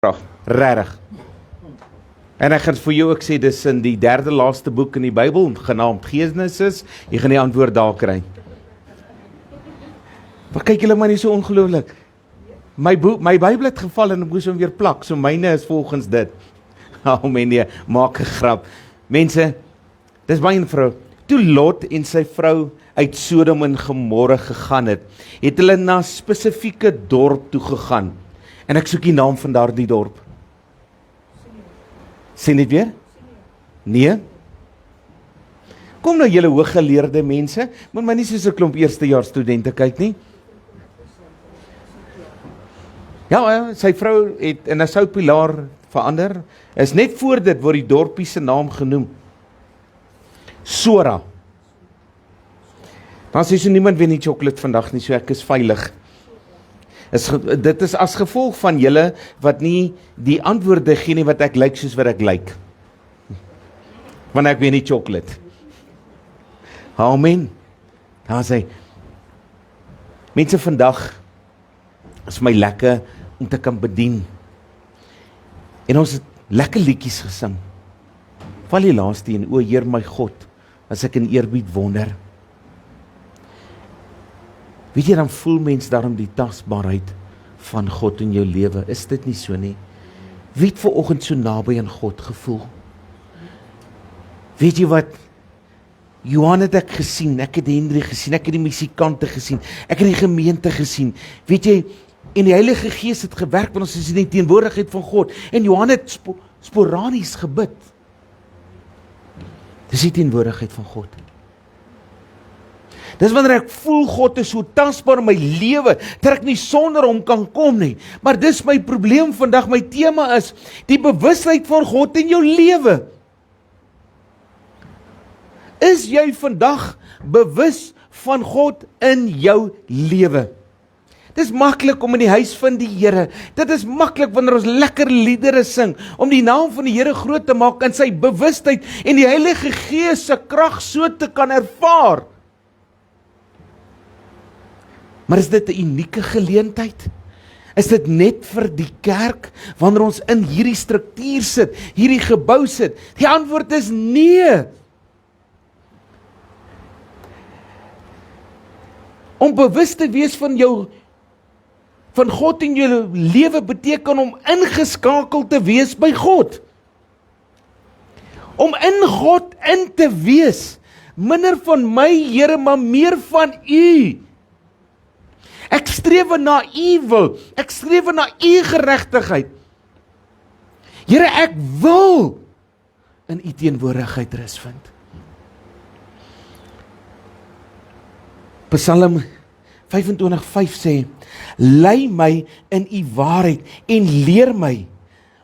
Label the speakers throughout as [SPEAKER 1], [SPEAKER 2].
[SPEAKER 1] Regtig. En ek gaan vir jou ook sê, dis in die derde laaste boek in die Bybel, genaamd Genesis, jy gaan die antwoord daar kry. Maar kyk julle maar nie so ongelooflik. My Bybel het geval en ek moes hom weer plak, so myne is volgens dit. Nee, maak 'n grap. Mense, dis my en vrou, toe Lot en sy vrou uit Sodom en Gomorra gegaan het hulle na 'n spesifieke dorp toe gegaan. En ek soek die naam van daardie dorp. Sê net weer? Nee? Kom nou julle hooggeleerde mense, moet my nie soos 'n klomp eerstejaars studente kyk nie. Ja, sy vrou het in 'n soutpilaar verander, is net voor dit word die dorpie se naam genoem. Sora. Dan sê so niemand weet nie chocolate vandag nie, so ek is veilig. Dit is as gevolg van julle wat nie die antwoorde gee nie wat ek lyk soos wat ek lyk. Want ek weet nie chocolate. Amen. Daar sê, mense vandag is my lekker om te kan bedien. En ons het lekker liedjies gesing. Val die laaste een, o Heer my God, as ek in eerbied wonder. Weet jy, dan voel mens daarom die tasbaarheid van God in jou lewe. Is dit nie so nie? Wie het vanoggend so naby aan God gevoel? Weet jy wat? Johan het ek gesien, ek het Henry gesien, ek het die musikante gesien, ek het die gemeente gesien. Weet jy, en die Heilige Gees het gewerk, want ons is in die teenwoordigheid van God. En Johan het sporadies gebid. Dis die teenwoordigheid van God. Dis wanneer ek voel God is so tasbaar in my lewe, dat ek nie sonder hom kan kom nie. Maar dis my probleem vandag, my tema is, die bewusheid van God in jou lewe. Is jy vandag bewus van God in jou lewe? Dit is maklik om in die huis van die Here, dit is maklik wanneer ons lekker liedere sing, om die naam van die Here groot te maak in sy bewustheid en die Heilige Gees se krag so te kan ervaar. Maar is dit 'n unieke geleentheid? Is dit net vir die kerk, wanneer ons in hierdie struktuur sit, hierdie gebou sit? Die antwoord is nee. Om bewus te wees van God in jou lewe beteken om ingeskakel te wees by God. Om in God in te wees, minder van my Here, maar meer van U. Ek streef na U wil, ek streef na U geregtigheid. Here, ek wil in U teenwoordigheid rus vind. Psalm 25:5 sê, lei my in U waarheid en leer my,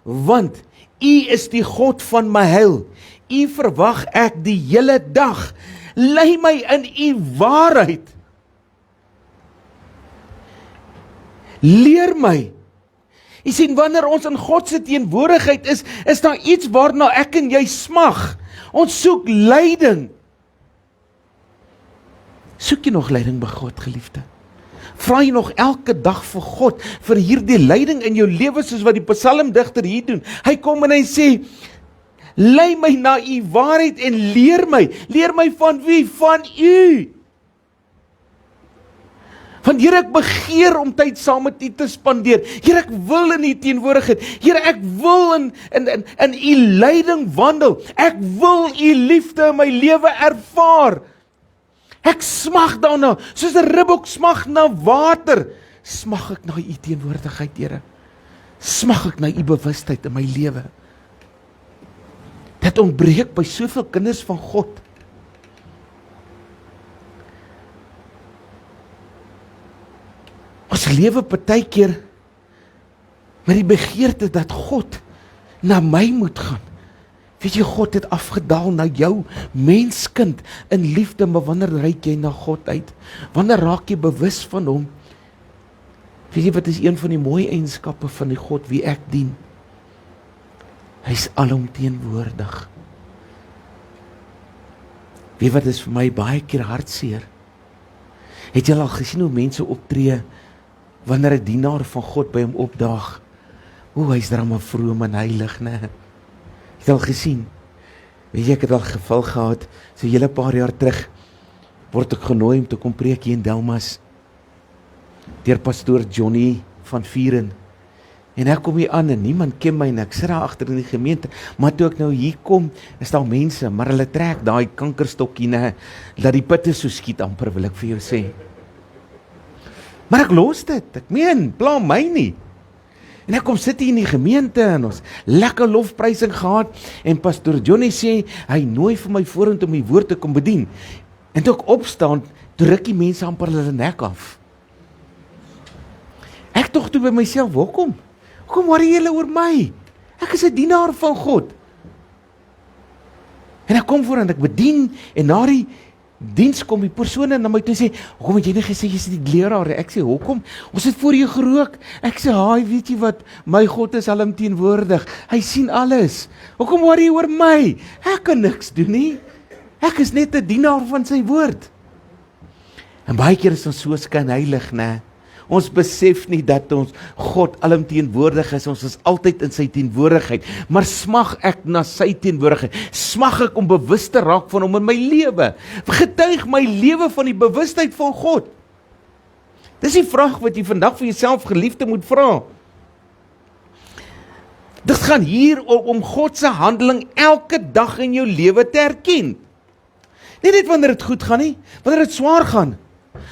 [SPEAKER 1] want U is die God van my heil. U verwag ek die hele dag. Lei my in U waarheid. Leer my. Jy sien, wanneer ons in God se teenwoordigheid is daar iets waarna ek en jy smag. Ons soek leiding. Soek jy nog leiding by God, geliefde? Vra jy nog elke dag vir God, vir hierdie leiding in jou lewe, soos wat die psalmdigter hier doen? Hy kom en hy sê, lei my na U waarheid en leer my. Leer my van wie? Van U. Want Here, ek begeer om tyd saam met U te spandeer. Here, ek wil in U teenwoordigheid. Here, ek wil in U leiding wandel. Ek wil U liefde in my lewe ervaar. Ek smag daarna, soos 'n ribbok smag na water. Smag ek na U teenwoordigheid, Here. Smag ek na U bewustheid in my lewe. Dit ontbreek by soveel kinders van God. Ons lewe partykeer met die begeerte dat God na my moet gaan. Weet jy, God het afgedaal na jou, menskind, in liefde, maar wanneer reik jy na God uit? Wanneer raak jy bewus van hom? Weet jy wat is een van die mooi eienskappe van die God wie ek dien? Hy is alomteenwoordig. Weet wat is vir my baie keer hartseer? Het jy al gesien hoe mense optree wanneer 'n dienaar van God by hom opdaag? Hy's darem vroom en heilig, né? Jy het al gesien. Weet jy, ek het al geval gehad, so 'n hele paar jaar terug, word ek genooi om te kom preek hier in Delmas, deur pastoor Johnny van Vieren. En ek kom hier aan en niemand ken my en ek sit daar agter in die gemeente, maar toe ek nou hier kom, is daar mense, maar hulle trek daai kankerstokkie, né, dat die pitte so skiet amper, wil ek vir jou sê. Maar ek los dit, ek meen, pla my nie. En ek kom sit hier in die gemeente en ons lekker lofprysing gehad en pastoor Johnny sê, hy nooi vir my vorentoe om die woord te kom bedien. En toe ek opstaan, toe ruk die mense amper hulle nek af. Ek tog toe by myself, hoekom worry julle oor my? Ek is 'n dienaar van God. En ek kom voor en ek bedien en na die diens kom die persone na my toe sê, hoekom het jy nie gesê jy is die leraar? Ek sê, hoekom? Ons het voor jou gerook. Ek sê, haai, weet jy wat? My God is alomteenwoordig. Hy sien alles. Hoekom worry jy oor my? Ek kan niks doen nie. Ek is net 'n dienaar van sy woord. En baie keer is ons so skynheilig, né? Ons besef nie dat ons God alomteenwoordig is, ons is altyd in sy teenwoordigheid, maar smag ek na sy teenwoordigheid, smag ek om bewus te raak van hom in my lewe, getuig my lewe van die bewustheid van God. Dis die vraag wat jy vandag vir jouself geliefde moet vra. Dit gaan hier om God se handeling elke dag in jou lewe te erken. Nie net wanneer dit goed gaan nie, wanneer dit swaar gaan,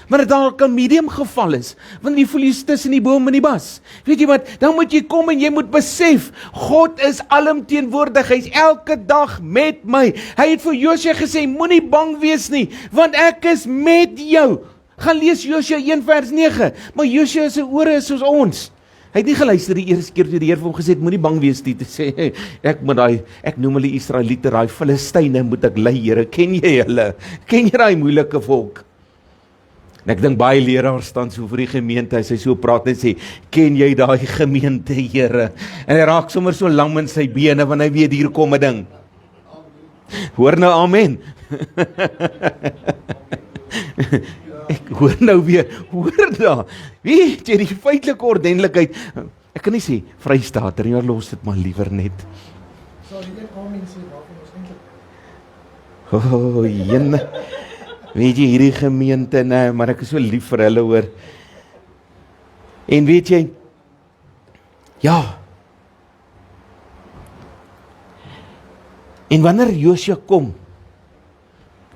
[SPEAKER 1] wanneer dit dalk 'n medium geval is, wanneer jy voel jy is tussen die boom en die bas. Weet jy wat, dan moet jy kom en jy moet besef, God is alomteenwoordig, hy is elke dag met my. Hy het vir Josua gesê, moenie bang wees nie, want ek is met jou. Gaan lees Josua 1 vers 9, maar Josua se ore is soos ons. Hy het nie geluister die eerste keer toe die Here vir hom gesê het, moenie bang wees nie, te sê, ek noem hulle Israeliete, daai Filistyne moet ek lei, Here, ken jy hulle? Ken jy daai moeilike volk? En ek dink baie leraars staan so vir die gemeente, as hy so praat en sê, ken jy daai gemeente, Here? En hy raak sommer so lam in sy bene, want hy weet hier kom 'n ding. Hoor nou amen. Ek hoor nou weer, hoor daar, weet jy, die feitelike ordentlikheid, ek kan nie sê, Vrystaat, maar los dit maar liever net.
[SPEAKER 2] Sal jy net amen sê, waarvan ons eintlik?
[SPEAKER 1] Jene, weet jy, hierdie gemeente, nee, maar ek is so lief vir hulle hoor. En weet jy, ja, en wanneer Josua kom,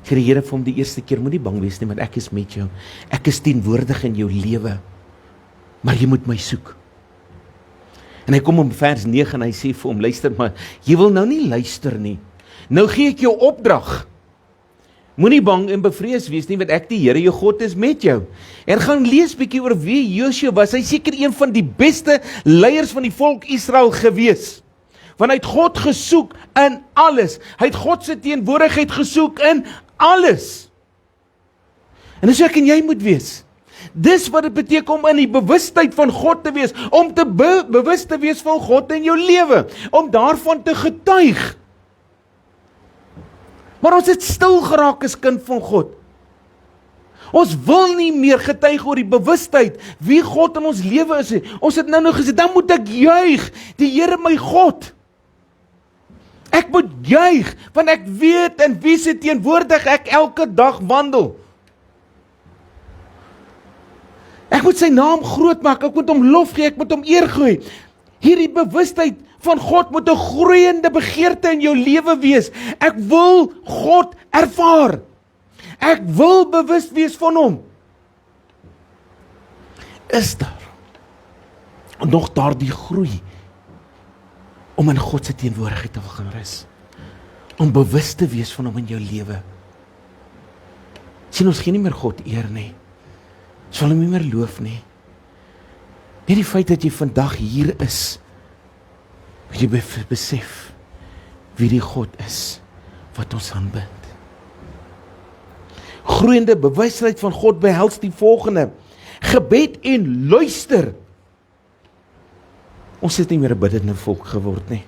[SPEAKER 1] sê die Here vir hom die eerste keer, moenie bang wees nie, want ek is met jou. Ek is teenwoordig in jou lewe, maar jy moet my soek. En hy kom in vers 9 en hy sê vir hom, luister maar, jy wil nou nie luister nie. Nou gee ek jou opdrag. Moenie bang en bevrees wees nie, want ek die Here jou God is met jou. En gaan lees bietjie oor wie Josua was. Hy is seker een van die beste leiers van die volk Israel gewees. Want hy het God gesoek in alles. Hy het God se teenwoordigheid gesoek in alles. En dis ek en jy moet wees. Dis wat dit beteken om in die bewustheid van God te wees, om te bewus te wees van God in jou lewe, om daarvan te getuig. Maar ons het stil geraak as kind van God. Ons wil nie meer getuig oor die bewustheid wie God in ons lewe is. Ons het nou gesê, dan moet ek juig, die Here my God. Ek moet juig, want ek weet in wie se teenwoordig ek elke dag wandel. Ek moet sy naam groot maak, ek moet hom lof gee, ek moet hom eer gee. Hierdie bewustheid van God moet 'n groeiende begeerte in jou lewe wees. Ek wil God ervaar. Ek wil bewus wees van hom. Is daar nog daardie groei om in God se teenwoordigheid te wil gaan rus? Om bewus te wees van hom in jou lewe. Sien, ons gee nie meer God eer nie. Ons wil hom nie meer loof nie. Net die feit dat jy vandag hier is, moet jy besef wie die God is wat ons aanbid. Groeiende bewustheid van God behels die volgende: gebed en luister. Ons het nie meer 'n biddende volk geword nie.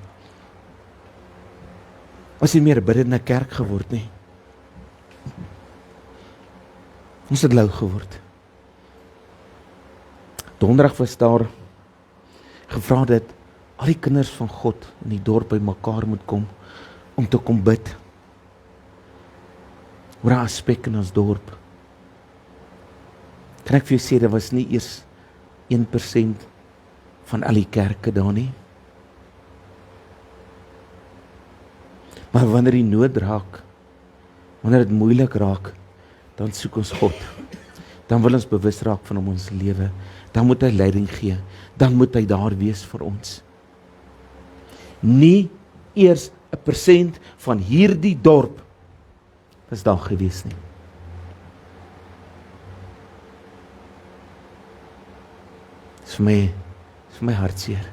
[SPEAKER 1] Ons het nie meer 'n biddende kerk geword nie. Ons het lou geword. Donderdag was daar gevra dat al die kinders van God in die dorp by mekaar moet kom, om te kom bid, oor 'n aspek in ons dorp. Kan ek vir jou sê, dit was nie eers 1% van al die kerke daar nie. Maar wanneer die nood raak, wanneer dit moeilik raak, dan soek ons God. Dan wil ons bewus raak van ons lewe. Dan moet hy leiding gee. Dan moet hy daar wees vir ons. Nie eers 1% van hierdie dorp is daar gewees nie. Dis vir my hartseer.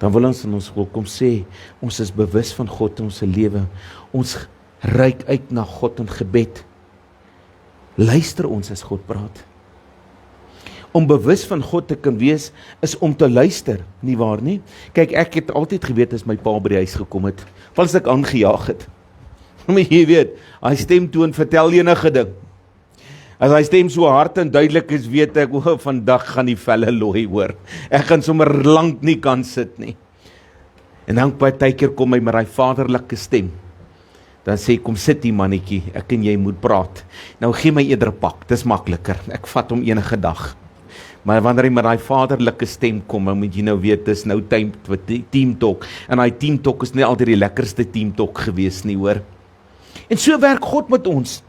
[SPEAKER 1] Dan wil ons in ons wil kom sê, ons is bewus van God in ons lewe. Ons reik uit na God in gebed. Luister ons as God praat. Om bewus van God te kan wees, is om te luister, nie waar nie? Kyk, ek het altyd geweet as my pa by die huis gekom het, as ek aangejaag het. Maar jy weet, hy stemtoon vertel enige ding. As hy stem so hard en duidelik is, weet ek, vandag gaan die velle looi hoor. Ek gaan sommer lank nie kan sit nie. En dan partykeer kom hy met hy vaderlike stem. Dan sê, kom sit die mannetjie, ek en jy moet praat. Nou gee my eerder pak, dis makliker. Ek vat hom enige dag. Maar wanneer hy met die vaderlike stem kom, dan moet jy nou weet, dis nou team talk. En die team talk is nie altyd die lekkerste team talk gewees nie, hoor. En so werk God met ons.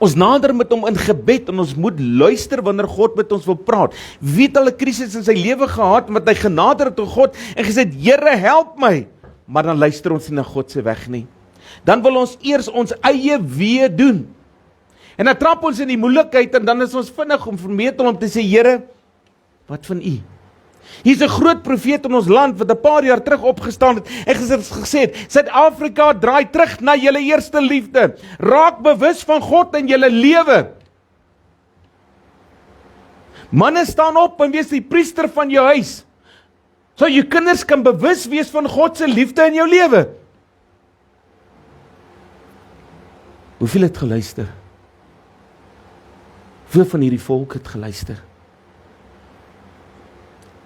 [SPEAKER 1] Ons nader met hom in gebed en ons moet luister wanneer God met ons wil praat. Wie het al 'n krisis in sy lewe gehad, wat hy genader het tot God en gesê, Here, help my. Maar dan luister ons nie na God se weg nie. Dan wil ons eers ons eie wee doen. En dan trap ons in die moeilikheid en dan is ons vinnig om vermetel om te sê, Here, wat van u? Hier's 'n groot profeet in ons land wat 'n paar jaar terug opgestaan het en gesê het, Suid-Afrika draai terug na julle eerste liefde. Raak bewus van God in julle lewe. Manne, staan op en wees die priester van jou huis. So jou kinders kan bewus wees van God se liefde in jou lewe. Hoeveel het geluister? Hoeveel van hierdie volk het geluister?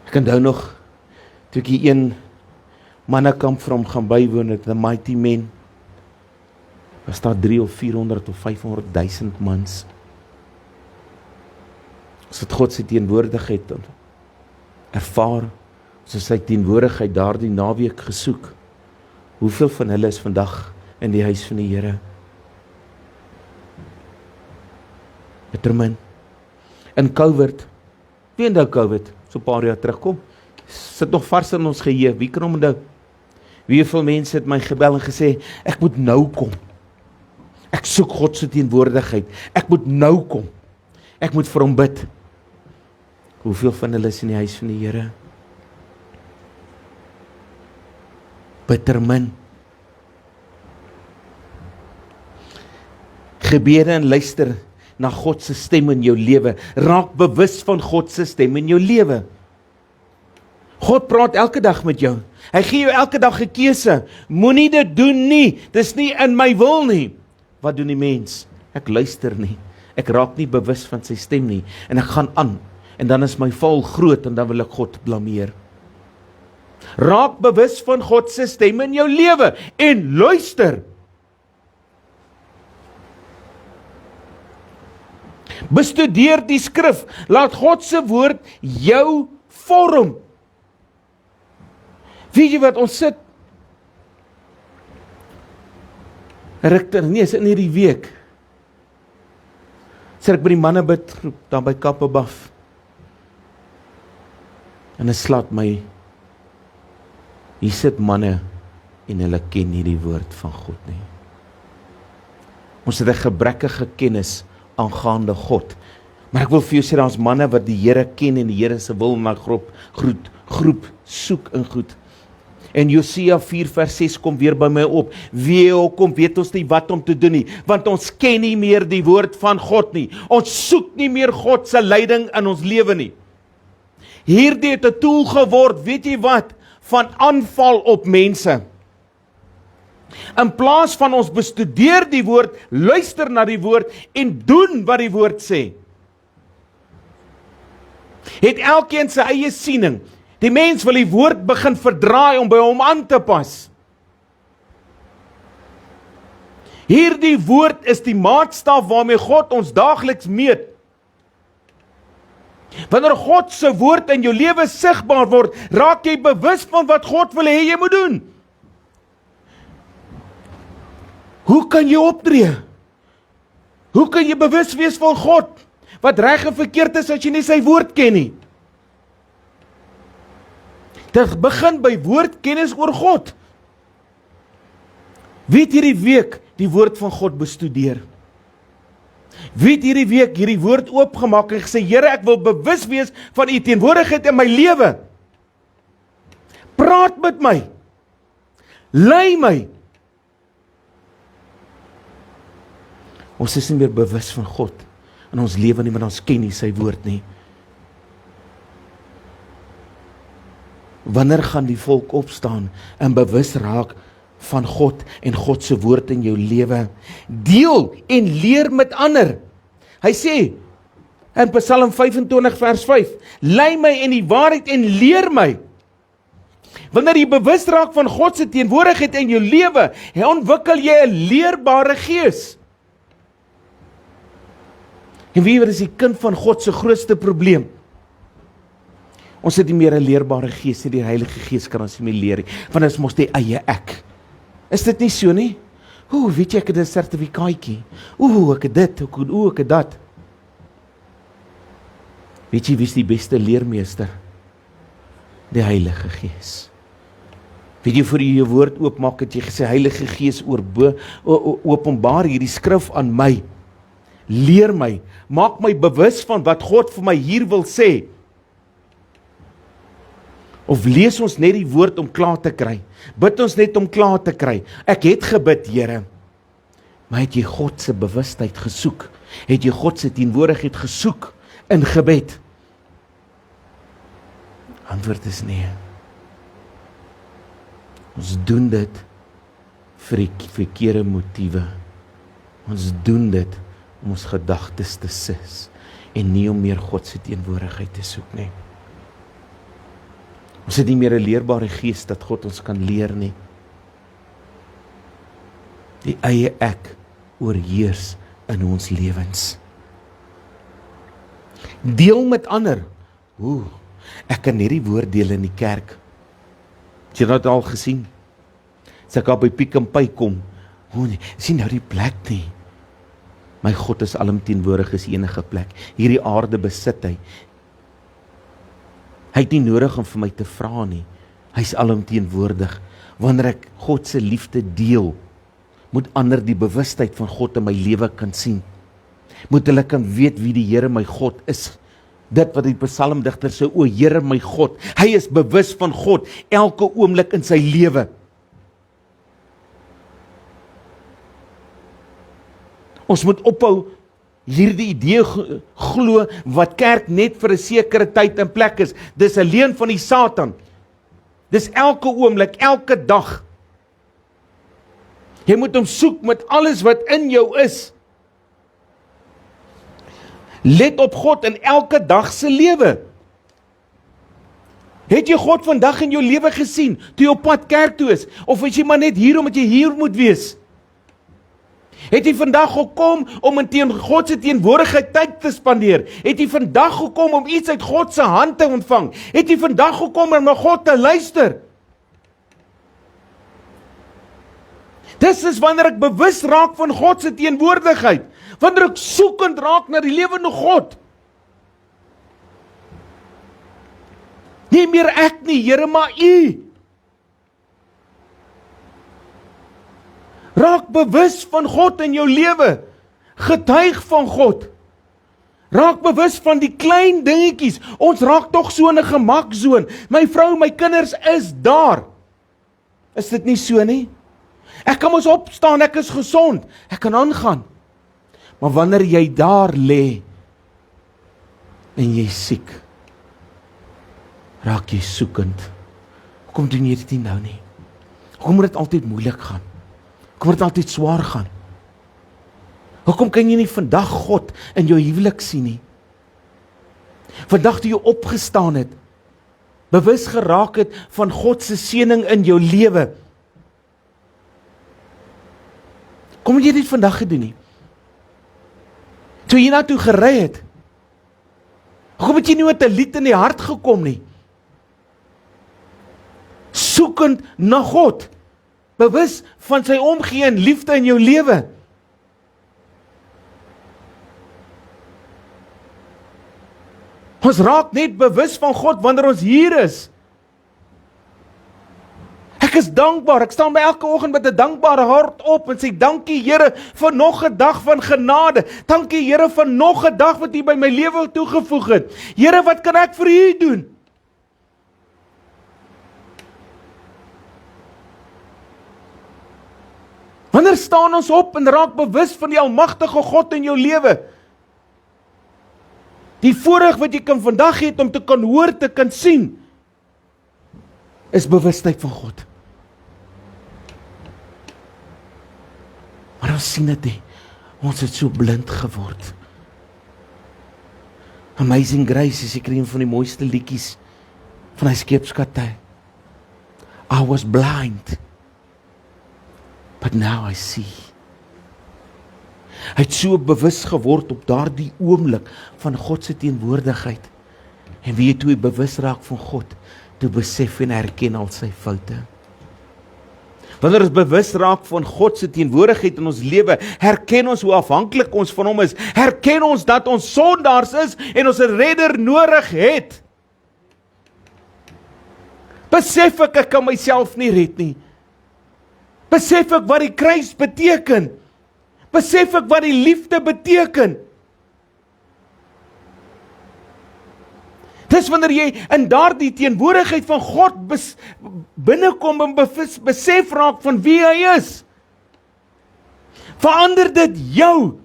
[SPEAKER 1] Ek onthou nog, toe ek hier een mannekamp vir hom gaan bywoon het, The Mighty Men, was daar 300 of 400 of 500.000 mans. Ons het God se teenwoordigheid ervaar, ons het sy teenwoordigheid daardie naweek gesoek. Hoeveel van hulle is vandag in die huis van die Here? Bitter min. In COVID, wie onthou COVID? So 'n paar jaar terugkom, sit nog vars in ons geheue, wie kan hom onthou? Wieveel mense het my gebel en gesê, ek moet nou kom. Ek soek God se teenwoordigheid. Ek moet nou kom. Ek moet vir hom bid. Hoeveel van hulle is in die huis van die Here? Bitter min. Gebede en luister na God se stem in jou lewe. Raak bewus van God se stem in jou lewe. God praat elke dag met jou. Hy gee jou elke dag 'n keuse. Moenie dit doen nie. Dis nie in my wil nie. Wat doen die mens? Ek luister nie. Ek raak nie bewus van sy stem nie. En ek gaan aan. En dan is my val groot en dan wil ek God blameer. Raak bewus van God se stem in jou lewe. En luister. Bestudeer die skrif, laat God se woord jou vorm. Weet jy wat, ons sit Rigter, nee, is in hierdie week, sit ek by die manne bidgroep, daar by Kappebaf, en dit slaat my, hier sit manne, en hulle ken nie die woord van God nie. Ons het 'n gebrekkige kennis aangaande God. Maar ek wil vir jou sê, daar is manne wat die Here ken en die Here se wil na groep soek in goed. En Josia 4 vers 6 kom weer by my op. Wee hoekom weet ons nie wat om te doen nie, want ons ken nie meer die woord van God nie. Ons soek nie meer God se leiding in ons lewe nie. Hierdie het 'n tool geword, weet jy wat, van aanval op mense. In plaas van ons bestudeer die woord, luister na die woord en doen wat die woord sê. Het elkeen sy eie siening, Die mens wil die woord begin verdraai om by hom aan te pas. Hierdie woord is die maatstaf waarmee God ons daagliks meet. Wanneer God se woord in jou lewe sigbaar word, raak jy bewus van wat God wil hê jy moet doen. Hoe kan jy optree? Hoe kan jy bewus wees van God? Wat reg en verkeerd is as jy nie sy woord ken nie? Dit begin by woordkennis oor God. Wie het hierdie week die woord van God bestudeer? Wie het hierdie week hierdie woord oopgemaak en gesê, Here, ek wil bewus wees van u teenwoordigheid in my lewe. Praat met my. Lei my. Ons is nie meer bewus van God in ons lewe nie, want ons ken nie sy woord nie. Wanneer gaan die volk opstaan en bewus raak van God en God se woord in jou lewe? Deel en leer met ander. Hy sê in Psalm 25 vers 5, lei my in die waarheid en leer my. Wanneer jy bewus raak van God se teenwoordigheid in jou lewe, ontwikkel jy 'n leerbare gees. En wie is die kind van God se grootste probleem? Ons het nie meer 'n leerbare gees nie, die Heilige Gees kan ons nie meer leer nie, want ons mos die eie ek. Is dit nie so nie? Weet jy, ek het 'n sertifikaatjie. Ek het dit, ek het dat. Weet jy, wie is die beste leermeester? Die Heilige Gees. Weet jy, voor jy jou woord oopmaak, het jy gesê, Heilige Gees openbaar hierdie skrif aan my. Leer my, maak my bewus van wat God vir my hier wil sê. Of lees ons net die woord om klaar te kry? Bid ons net om klaar te kry? Ek het gebid, Here. Maar het jy God se bewustheid gesoek? Het jy God se teenwoordigheid gesoek in gebed? Antwoord is nee. Ons doen dit vir die verkeerde motiewe. Ons doen dit om ons gedagtes te sis en nie om meer God se teenwoordigheid te soek nie. Ons het nie meer 'n leerbare gees dat God ons kan leer nie. Die eie ek oorheers in ons lewens. Deel met ander. Ek kan hierdie woord deel in die kerk. Het jy dit al gesien? As ek al by Pick n Pay kom, sien nou die plek nie. My God is alomteenwoordig, is enige plek. Hierdie aarde besit hy. Hy het nie nodig om vir my te vra nie. Hy is alomteenwoordig. Wanneer ek God se liefde deel, moet ander die bewustheid van God in my lewe kan sien. Moet hulle kan weet wie die Here my God is. Dit wat die psalmdigter sê, o Here my God, hy is bewus van God elke oomblik in sy lewe. Ons moet ophou hierdie idee glo wat kerk net vir 'n sekere tyd en plek is. Dis 'n leuen van die Satan. Dis elke oomblik, elke dag. Jy moet hom soek met alles wat in jou is. Let op God in elke dag se lewe. Het jy God vandag in jou lewe gesien, toe jy op pad kerk toe is? Of is jy maar net hier omdat jy hier moet wees? Het jy vandag gekom om in God se teenwoordigheid tyd te spandeer? Het jy vandag gekom om iets uit God se hand te ontvang? Het jy vandag gekom om na God te luister? Dis is wanneer ek bewus raak van God se teenwoordigheid. Wanneer ek soekend raak na die lewende God. Nie meer ek nie, Here, maar U. Raak bewus van God in jou lewe. Getuig van God. Raak bewus van die klein dingetjies. Ons raak tog so in 'n gemaksoon. My vrou, my kinders is daar. Is dit nie so nie? Ek kan mos opstaan, ek is gesond. Ek kan aangaan. Maar wanneer jy daar lê en jy siek, raak jy soekend. Hoekom doen jy dit nie nou nie? Hoekom moet dit altyd moeilik gaan? Hoekom moet dit altyd swaar gaan? Hoekom kan jy nie vandag God in jou huwelik sien nie? Vandag toe jy opgestaan het, bewus geraak het van God se seëning in jou lewe. Kom het jy dit vandag gedoen nie? Toe jy na toe gery het, hoekom het jy nie met 'n lied in die hart gekom nie? Soekend na God, bewus van sy omgee en liefde in jou lewe. Ons raak net bewus van God wanneer ons hier is. Ek is dankbaar, ek staan by elke oggend met 'n dankbare hart op en sê dankie Here vir nog 'n dag van genade. Dankie Here vir nog 'n dag wat U by my lewe toegevoeg het. Here, wat kan ek vir U doen? Wanneer staan ons op en raak bewus van die almagtige God in jou lewe? Die voorreg wat jy kan vandag het om te kan hoor, te kan sien, is bewustheid van God. Maar ons sien dit nie. Ons het so blind geword. Amazing Grace is seker een van die mooiste liedjies van hy Skeepskatte. I was blind, but now I see. Hy het so bewus geword op daardie oomblik van God se teenwoordigheid. En wie toe hy bewus raak van God, toe besef en herken al sy foute. Wanneer ons bewus raak van God se teenwoordigheid in ons lewe, herken ons hoe afhanklik ons van hom is, herken ons dat ons sondaars is en ons 'n redder nodig het. Besef ek kan myself nie red nie. Besef ek wat die kruis beteken. Besef ek wat die liefde beteken. Dis wanneer jy in daardie teenwoordigheid van God binnekom en besef raak van wie hy is. Verander dit jou.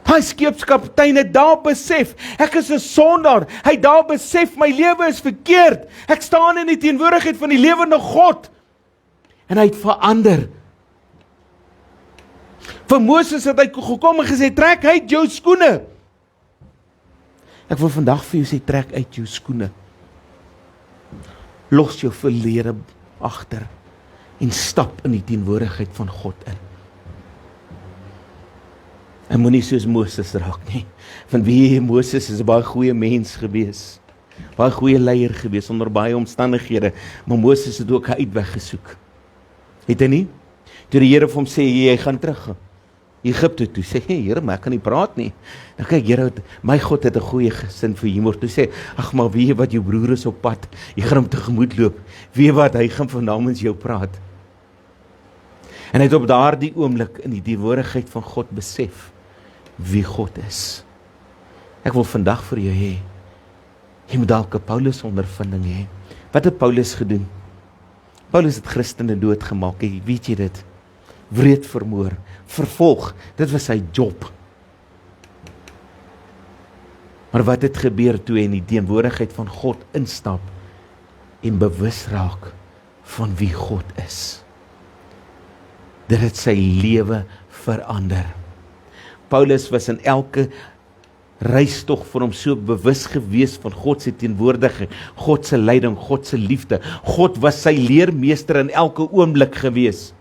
[SPEAKER 1] Hy skeepskaptein het daar besef, ek is 'n sondaar. Hy daar besef, my lewe is verkeerd. Ek staan in die teenwoordigheid van die lewende God. En hy het verander. Vir Moses het hy gekom en gesê, trek uit jou skoene. Ek wil vandag vir jou sê, trek uit jou skoene. Los jou verlede agter en stap in die teenwoordigheid van God in. En moenie soos Moses raak nie. Want wie Moses is 'n baie goeie mens gewees. Baie goeie leier gewees onder baie omstandighede, maar Moses het ook 'n uitweg gesoek. Het hy nie? Toe die Here vir hom sê jy gaan terug Egipte toe, sê Here, maar ek kan nie praat nie. Dan kyk Here, my God het 'n goeie gesin vir humor. Toe sê, ag maar weet jy wat, jou broer is op pad. Jy gaan hom tegemoet loop. Weet wat, hy gaan van namens jou praat. En hy het op daardie oomblik in die teenwoordigheid van God besef wie God is. Ek wil vandag vir jou hê, jy moet dalk 'n Paulus ondervinding hê. Wat het Paulus gedoen? Paulus het Christene doodgemaak, weet jy dit? Wreed vermoor, vervolg, dit was sy job. Maar wat het gebeur toe hy in die teenwoordigheid van God instap en bewus raak van wie God is? Dit het sy lewe verander. Paulus was in elke reistog vir hom so bewus gewees van God se teenwoordigheid, God se leiding, God se liefde. God was sy leermeester in elke oomblik gewees.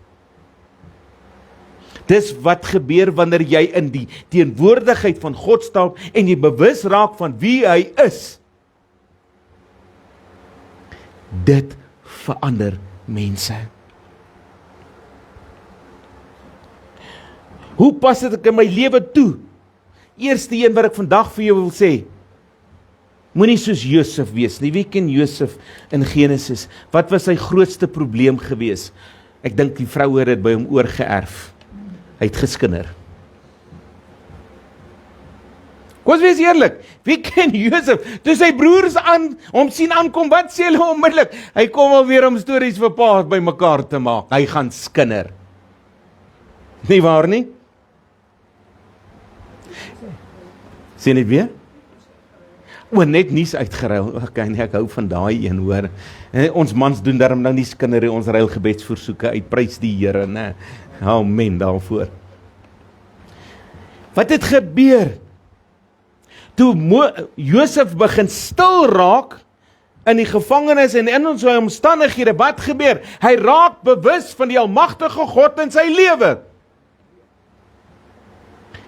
[SPEAKER 1] Dis wat gebeur wanneer jy in die teenwoordigheid van God staan en jy bewus raak van wie hy is. Dit verander mense. Hoe pas dit ek in my lewe toe? Eerste een wat ek vandag vir jou wil sê, moenie soos Josef wees nie. Wie ken Josef in Genesis? Wat was sy grootste probleem gewees? Ek dink die vroue het dit by hom oorgeerf. Hy het geskinder. Kom ons wees eerlik, wie ken Josef? Toe sy broers hom sien aankom, wat sê hulle onmiddellik? Hy kom alweer om stories vir pa by mekaar te maak. Hy gaan skinder. Nie waar nie? Sê net weer? Net nuus uitgeruil. Okay, nee, ek hou van daai een, hoor. Ons mans doen daarom nou nie skinder, ons ruil gebedsversoeke uit, prys die Here, né? Amen daarvoor. Wat het gebeur? Toe Josef begin stil raak in die gevangenis en in sy omstandighede, wat gebeur? Hy raak bewus van die almagtige God in sy lewe.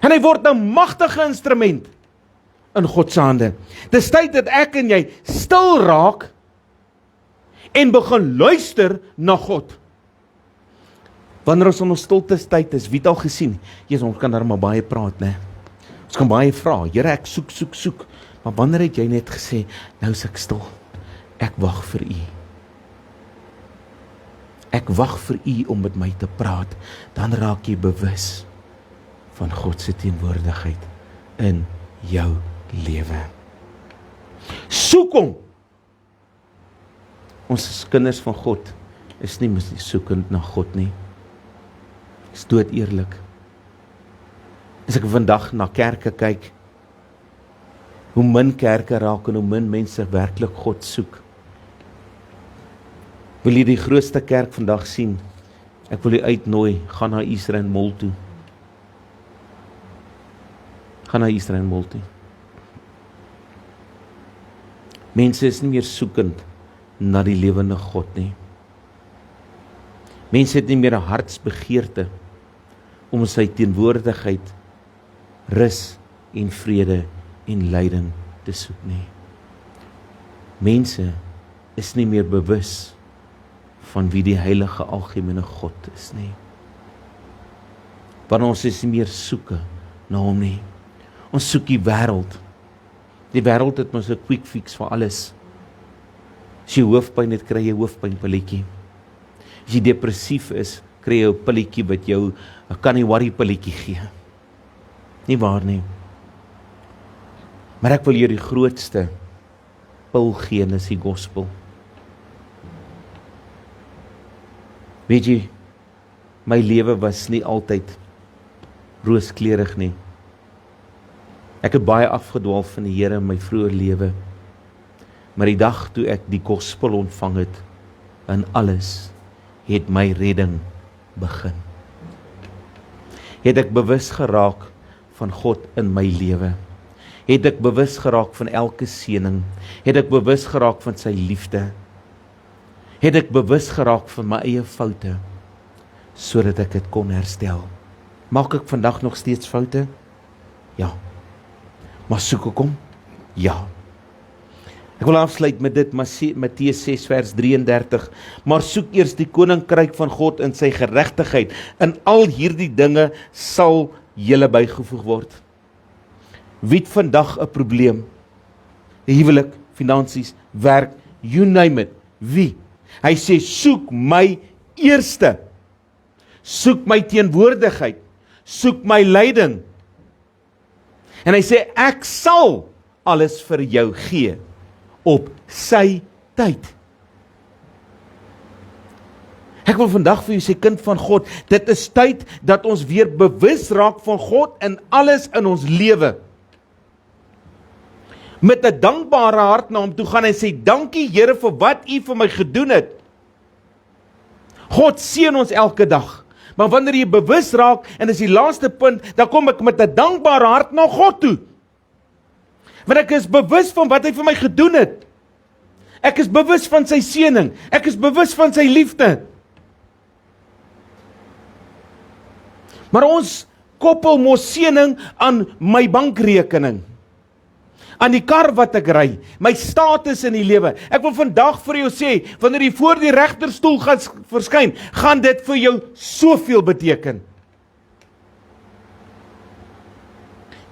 [SPEAKER 1] En hy word 'n magtige instrument in God se hande. Dis tyd dat ek en jy stil raak en begin luister na God. Wanneer ons in ons stiltestyd is, wie het al gesien? Jesus, ons kan daar maar baie praat, né? Ons kan baie vra, Here, ek soek. Maar wanneer het jy net gesê, nou is ek stil. Ek wag vir U. Ek wag vir U om met my te praat. Dan raak jy bewus van God se teenwoordigheid in jou lewe. Soek hom. Ons is kinders van God, is nie soekend na God nie. Is dood eerlik. As ek vandag na kerke kyk, hoe min kerke raak en hoe min mense werklik God soek. Wil jy die grootste kerk vandag sien? Ek wil jy uitnooi, gaan na Israel Mall toe. Gaan na Israel Mall toe. Mense is nie meer soekend na die lewende God nie. Mense het nie meer 'n hartsbegeerte om sy teenwoordigheid, rus en vrede en lyding te soek nie. Mense is nie meer bewus van wie die heilige algemene God is nie. Want ons is nie meer soeke na hom nie. Ons soek die wêreld. Die wêreld het mos 'n quick fix vir alles. As jy hoofpyn het, kry jy hoofpynpilletjie. As jy depressief is, kry jy 'n pilletjie wat jou 'n kan-nie-worry pilletjie gee. Nie waar nie. Maar ek wil jou die grootste pil gee, en dis die gospel. Weet jy, my lewe was nie altyd rooskleurig nie. Ek het baie afgedwaal van die Here in my vroeë lewe. Maar die dag toe ek die gospel ontvang het, in alles, het my redding begin. Het ek bewus geraak van God in my lewe. Het ek bewus geraak van elke seëning. Het ek bewus geraak van sy liefde. Het ek bewus geraak van my eie foute, sodat ek dit kon herstel. Maak ek vandag nog steeds foute? Ja. Maar soek ek hom? Ja. Ek wil afsluit met dit, Matteus 6 vers 33. Maar soek eers die koninkryk van God en sy geregtigheid. In al hierdie dinge sal julle bygevoeg word. Wie het vandag 'n probleem? Huwelik, finansies, werk, you name it. Wie? Hy sê, soek my eerste. Soek my teenwoordigheid. Soek my leiding. En hy sê, ek sal alles vir jou gee op sy tyd. Ek wil vandag vir jou sê, kind van God, dit is tyd dat ons weer bewus raak van God in alles in ons lewe. Met 'n dankbare hart na hom toe gaan en sê, dankie Here vir wat U vir my gedoen het. God seën ons elke dag. Maar wanneer jy bewus raak, en dis die laaste punt, dan kom ek met 'n dankbare hart na God toe. Want ek is bewus van wat hy vir my gedoen het. Ek is bewus van sy seëning. Ek is bewus van sy liefde. Maar ons koppel mos seëning aan my bankrekening, aan die kar wat ek ry, my status in die lewe. Ek wil vandag vir jou sê, wanneer jy voor die regterstoel gaan verskyn, gaan dit vir jou soveel beteken.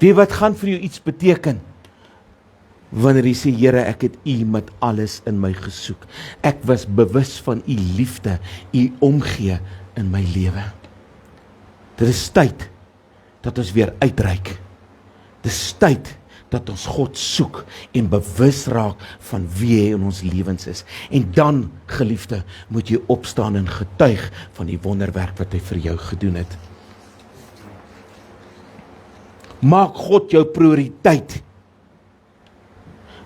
[SPEAKER 1] Weet wat gaan vir jou iets beteken? Wanneer jy sê, Here, ek het U met alles in my gesoek. Ek was bewus van U liefde, U omgee in my lewe. Dit is tyd dat ons weer uitreik. Dit is tyd dat ons God soek en bewus raak van wie hy in ons lewens is. En dan, geliefde, moet jy opstaan en getuig van die wonderwerk wat hy vir jou gedoen het. Maak God jou prioriteit.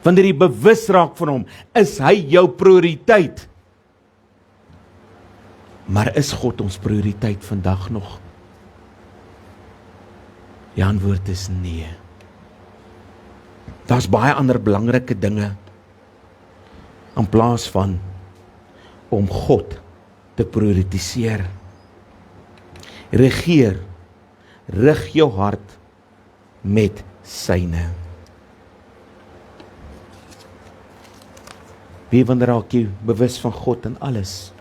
[SPEAKER 1] Wanneer jy bewus raak van hom, is hy jou prioriteit. Maar is God ons prioriteit vandag nog? Die antwoord is nee. Daar's baie ander belangrike dinge in plaas van om God te prioritiseer. Rig jou hart met syne. Wanneer raak jy bewus van God in alles?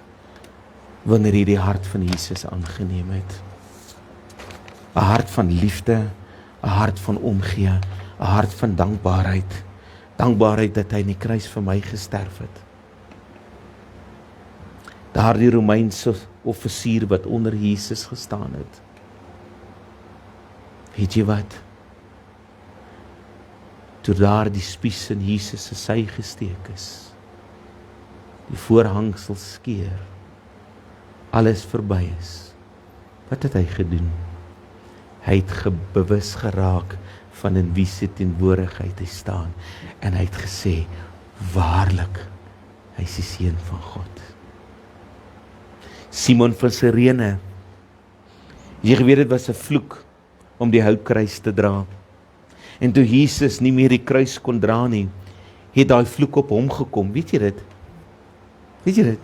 [SPEAKER 1] Wanneer jy die hart van Jesus aangeneem het. 'n Hart van liefde, 'n hart van omgee, 'n hart van dankbaarheid. Dankbaarheid dat hy in die kruis vir my gesterf het. Daardie Romeinse offisier wat onder Jesus gestaan het. Weet jy wat? Toe daar die spies in Jesus se sy gesteek is, die voorhangsel skeur, alles verby is, wat het hy gedoen? Hy het bewus geraak van in wie se teenwoordigheid hy staan, en hy het gesê, waarlik, hy is die seun van God. Simon van Sirene, jy geweet dit was 'n vloek om die houtkruis te dra, en toe Jesus nie meer die kruis kon dra nie, het daai vloek op hom gekom, weet jy dit? Weet jy dit?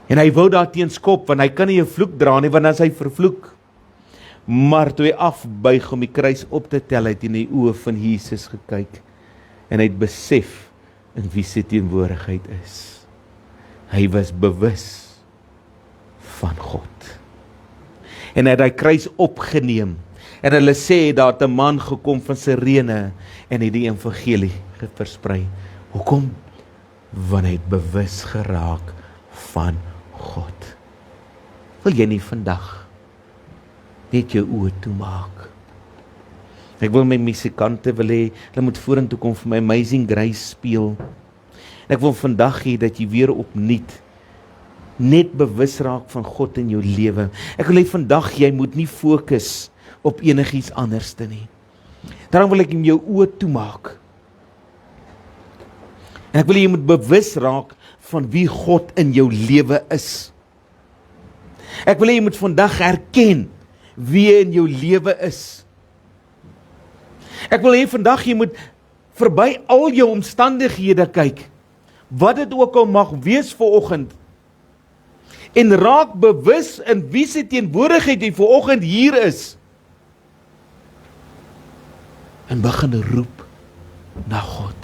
[SPEAKER 1] En hy wou daar teen skop, want hy kan nie 'n vloek dra nie, want dan is hy vervloek. Maar toe hy afbuig om die kruis op te tel, het hy in die oë van Jesus gekyk, en hy het besef in wie sy teenwoordigheid is. Hy was bewus van God. En hy het die kruis opgeneem, en hulle sê, daar het 'n man gekom van Sirene, en het die evangelie versprei. Hoekom? Want hy het bewus geraak van God. Wil jy nie vandag net jou oë toemaak? Ek wil my musikante wil hê, hulle moet vorentoe kom vir my Amazing Grace speel. En ek wil vandag hê dat jy weer opnuut net bewus raak van God in jou lewe. Ek wil hê vandag jy moet nie fokus op enigiets anderste nie. Daarom wil ek jou oë toemaak. En ek wil hê jy moet bewus raak van wie God in jou lewe is. Ek wil hê jy moet vandag herken wie in jou lewe is. Ek wil hê vandag jy moet verby al jou omstandighede kyk, wat dit ook al mag wees vanoggend, en raak bewus in wie se teenwoordigheid jy vanoggend hier is, en begin roep na God.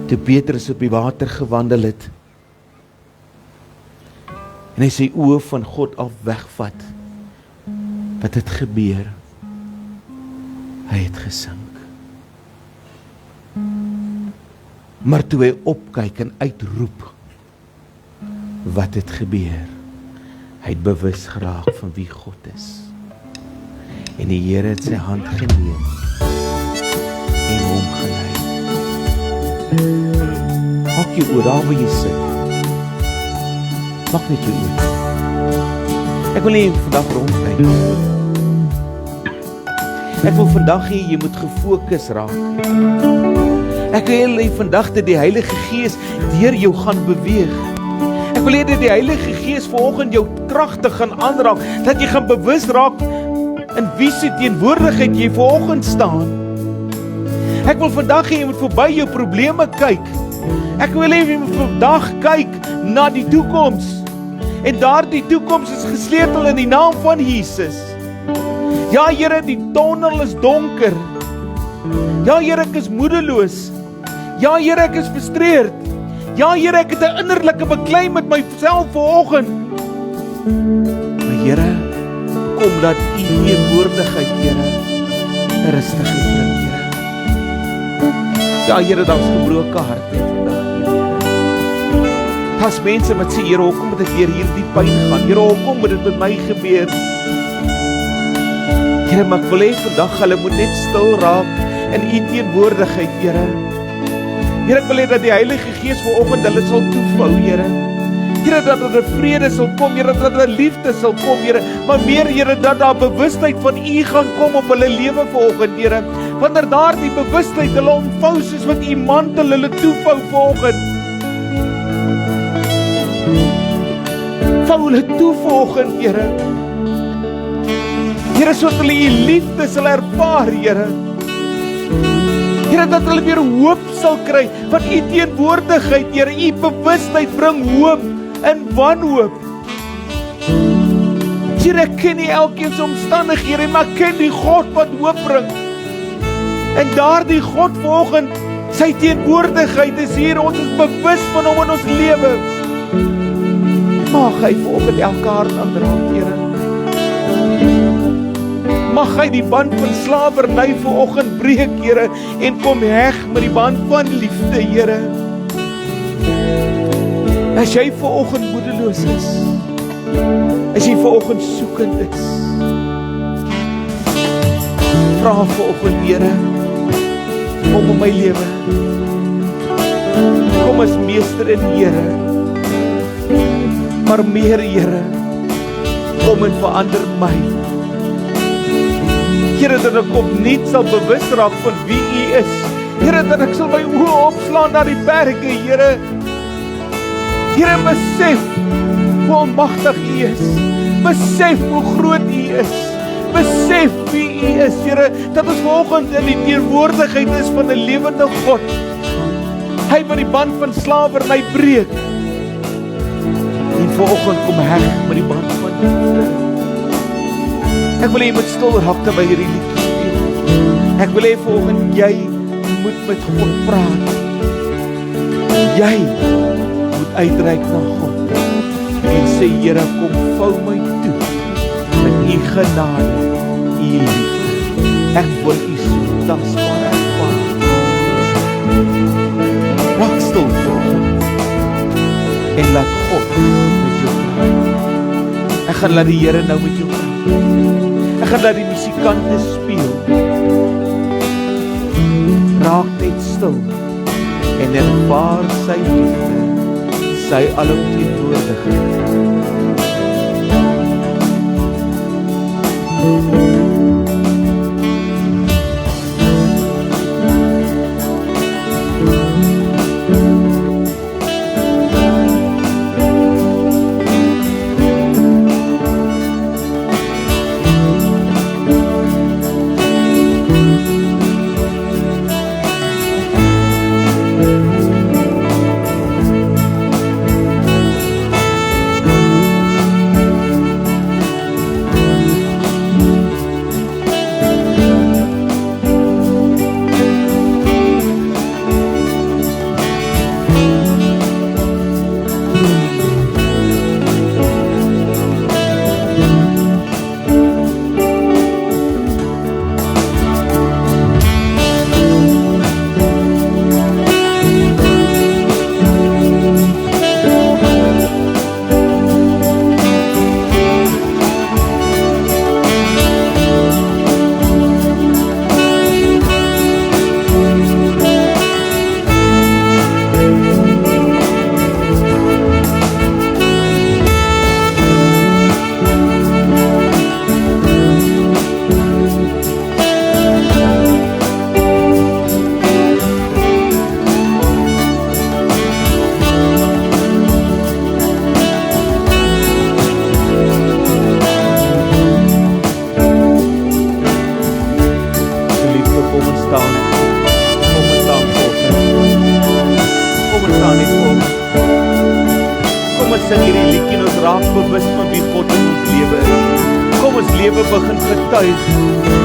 [SPEAKER 1] Toe Petrus op die water gewandel het, en hy sy oë van God af wegvat, wat het gebeur? Hy het gesink. Maar toe hy opkyk en uitroep, wat het gebeur? Hy het bewus geraak van wie God is. En die Here het sy hand geneem en hom gelei. Maak jy oor daar waar jy sit. Maak net jy oor. Ek wil nie vandag rondkyk. Ek wil vandag hê jy moet gefokus raak. Ek wil hê vandag dat die Heilige Gees deur jou gaan beweeg. Ek wil hê dat die Heilige Gees vanoggend jou kragtig gaan aanraak, dat jy gaan bewus raak in wie se teenwoordigheid jy vanoggend staan. Ek wil vandag hê jy moet verby jou probleme kyk. Ek wil hê jy moet vandag kyk na die toekoms. En daardie toekoms is gesleutel in die naam van Jesus. Ja, Here, die tonnel is donker. Ja, Here, ek is moedeloos. Ja, Here, ek is frustreerd. Ja, Here, ek het 'n innerlike beklei met myself vanoggend. Maar Here, kom dat U teenwoordigheid, Here, rustigheid bring, Here. Ja, Here, daar's gebroke harte vandag, Here. Daar's mense wat sê, Here, hoekom moet ek deur hierdie pyn gaan? Here, hoekom moet dit met my gebeur? Here, maar ek wil hê vandag hulle moet net stil raak in U teenwoordigheid, Here. Here, ek wil hê dat die Heilige Gees vanoggend hulle sal toevou, Here. Here, dat daar vrede sal kom, Here, dat daar liefde sal kom, Here. Maar meer, Here, dat daar bewustheid van U gaan kom op hulle lewe vanoggend, Here. Wanneer daardie bewustheid hulle omvou soos wat U mantel hulle toevou vanoggend. Vou hulle toe vanoggend, Here. Here, sodat hulle U liefde sal ervaar, Here. Here, dat hulle weer hoop sal kry van U teenwoordigheid, Here. U bewustheid bring hoop in wanhoop. Here, ek ken nie elkeen se omstandighede, maar ek ken die God wat hoop bring. En daardie God vanoggend, sy teenwoordigheid is hier, ons is bewus van hom in ons lewe. Mag hy vanoggend elke hart aanraak, Here. Mag hy die band van slawerny vanoggend breek, Here, en kom heg met die band van liefde, Here. As jy vanoggend moedeloos is, as jy vanoggend soekend is, vra vanoggend, Here, kom in my lewe. Kom as meester en Here. Maar meer, Here, kom en verander my. Here, dat ek opnuut sal bewus raak van wie U is. Here, dat ek sal my oë opslaan na die berge, Here. Here, besef hoe almagtig U is. Besef hoe groot U is. Besef wie U is, Here, dat ons vanoggend in die teenwoordigheid is van 'n lewende God. Hy wat die band van slawerny breek. En vanoggend kom heg met die band van liefde. Ek wil hê jy moet stil raak terwyl hierdie liedjie speel. Ek wil hê vanoggend jy moet met God praat. Jy moet uitreik na God en sê, Here, kom vou my toe met U genade, U liefde. Ek wil U so dankbaar ervaar. Raak stil vanoggend en laat God met jou praat. Ek gaan laat die Here nou met jou praat. Ek gaan laat die musikante speel. Raak net stil en ervaar sy liefde, sy alomteenwoordigheid.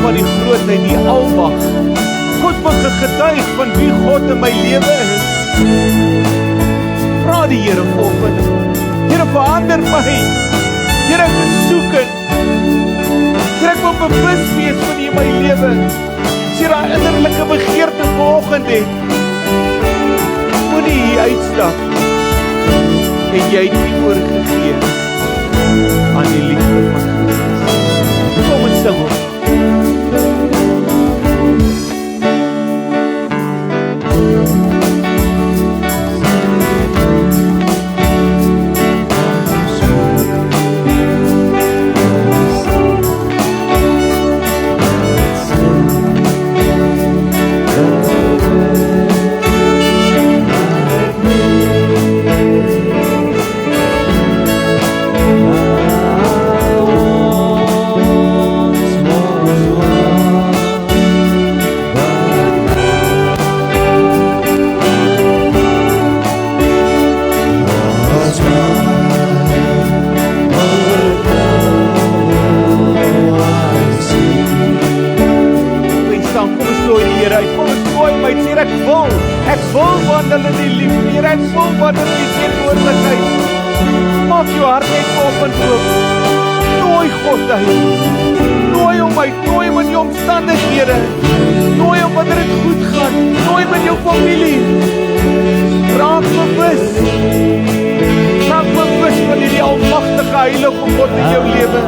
[SPEAKER 1] Van die grootheid, die almag. God begin getuig van wie God in my lewe is. Vra die Here vanoggend. Here, verander my. Here, ek is soekend. Here, ek wil bewus wees van U in my lewe. As jy daai innerlike begeerte vanoggend het, moenie hier uitstap en jy het nie oorgegee aan die liefde van Christus. Kom ons sing hom.
[SPEAKER 3] Oh
[SPEAKER 1] Here, hy kom ons mooi my, Here, ek wil wandel in die liefde, Here, ek wil wandel in die teenwoordigheid. Maak jou hart net oop en oop. Nooi God uit. Nooi hom uit, nooi hom in jou omstandighede. Nooi hom wanneer dit goed gaan. Nooi hom in jou familie. Raak bewus van die almagtige heilige God in jou lewe.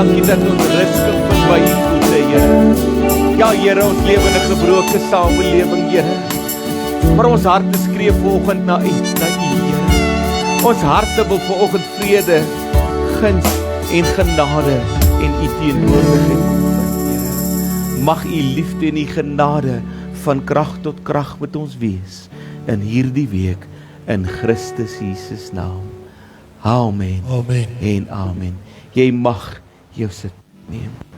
[SPEAKER 1] Dankie dat ons rus kan vind by U voete, Here. Ja, Here, ons lewe in 'n gebroke samelewing, Here. Maar ons harte skree vanoggend na U, Here. Ons harte wil vanoggend vrede, guns en genade en U teenwoordigheid vind, Here. Mag U liefde en U genade van krag tot krag met ons wees in hierdie week in Christus Jesus naam. Amen.
[SPEAKER 2] Amen.
[SPEAKER 1] En amen. Jy mag jou sit neem.